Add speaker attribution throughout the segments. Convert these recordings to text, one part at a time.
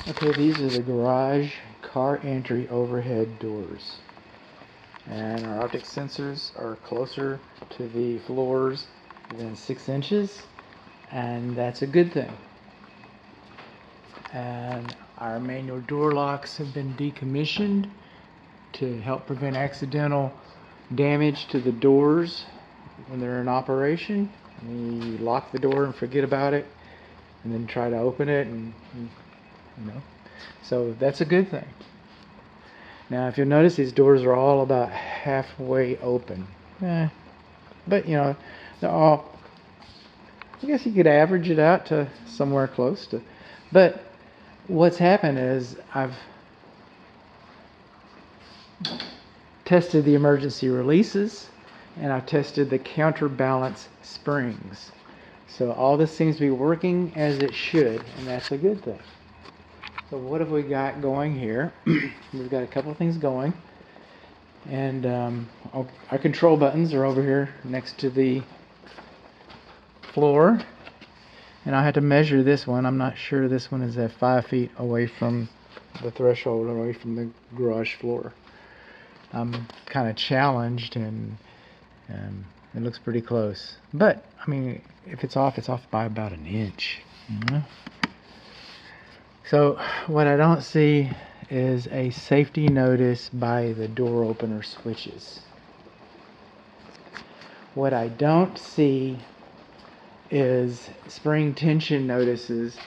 Speaker 1: Okay, these are the garage car entry overhead doors. And our optic sensors are closer to the floors than 6 inches, and that's a good thing. And our manual door locks have been decommissioned to help prevent accidental damage to the doors when they're in operation. You lock the door and forget about it, and then try to open it, and so that's a good thing. Now, if you'll notice, these doors are all about halfway open. But they're all, I guess you could average it out to somewhere close to. But what's happened is I've tested the emergency releases, and I've tested the counterbalance springs. So all this seems to be working as it should, and that's a good thing. So what have we got going here? We've got a couple of things going, and our control buttons are over here next to the floor, and I had to measure this one. I'm not sure this one is at 5 feet away from the threshold, away from the garage floor. I'm kind of challenged, and it looks pretty close. But I mean, if it's off by about an inch. So what I don't see is a safety notice by the door opener switches. What I don't see is spring tension notices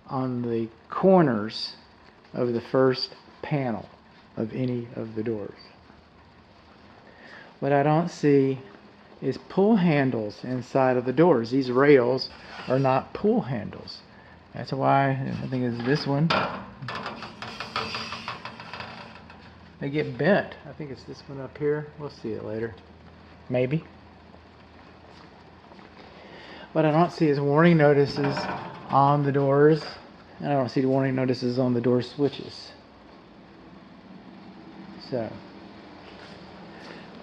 Speaker 1: on the corners of the first panel of any of the doors. What I don't see is pull handles inside of the doors. These rails are not pull handles. That's why I think it's this one. They get bent. I think it's this one up here. We'll see it later. Maybe. What I don't see is warning notices on the doors. And I don't see the warning notices on the door switches. So,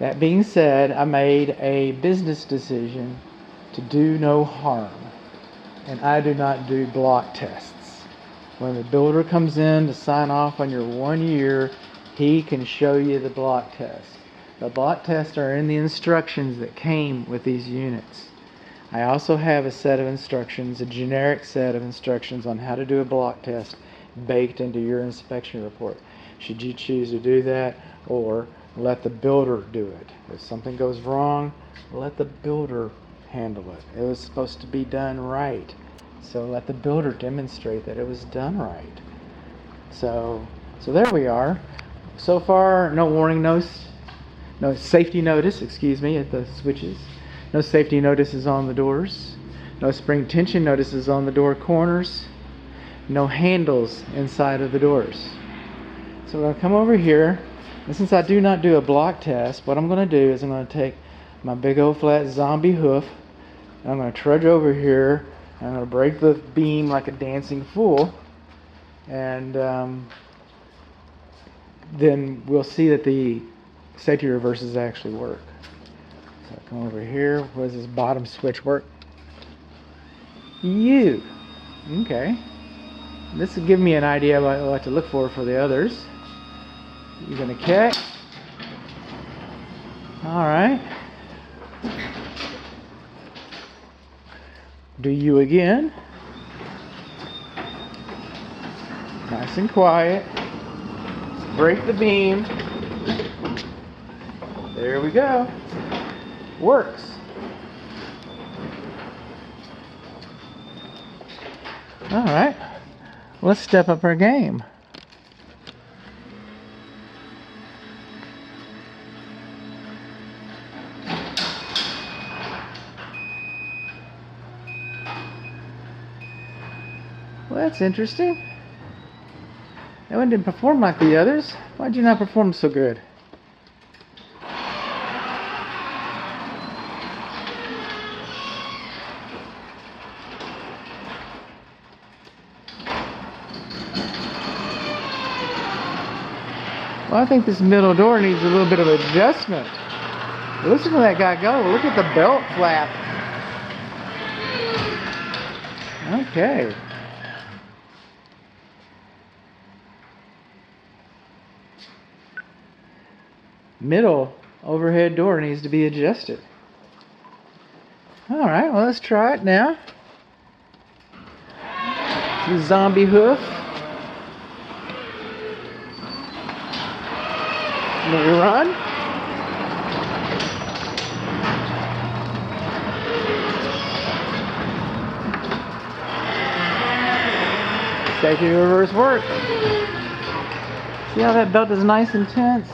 Speaker 1: that being said, I made a business decision to do no harm. And I do not do block tests. When the builder comes in to sign off on your 1 year, he can show you the block test. The block tests are in the instructions that came with these units. I also have a set of instructions, a generic set of instructions on how to do a block test baked into your inspection report. Should you choose to do that, or let the builder do it. If something goes wrong, let the builder handle it. It was supposed to be done right. So let the builder demonstrate that it was done right. So there we are. So far, no warning notice, no safety notice, at the switches. No safety notices on the doors. No spring tension notices on the door corners. No handles inside of the doors. So we're going to come over here, and since I do not do a block test, what I'm going to do is I'm going to take my big old flat zombie hoof, and I'm going to trudge over here, and I'm going to break the beam like a dancing fool, and then we'll see that the safety reverses actually work. So I come over here. Where does this bottom switch work? Okay. This will give me an idea about what to look for the others. You're going to catch. Alright. Do you again. Nice and quiet. Break the beam. There we go. Works. Alright. Let's step up our game. Well, that's interesting. That one didn't perform like the others. Why'd you not perform so good? Well, I think this middle door needs a little bit of adjustment. Listen to that guy go. Look at the belt flap. Okay. middle overhead door needs to be adjusted. Alright, well, let's try it now. The zombie hoof. Let me run. Factory reverse work. See how that belt is nice and tense?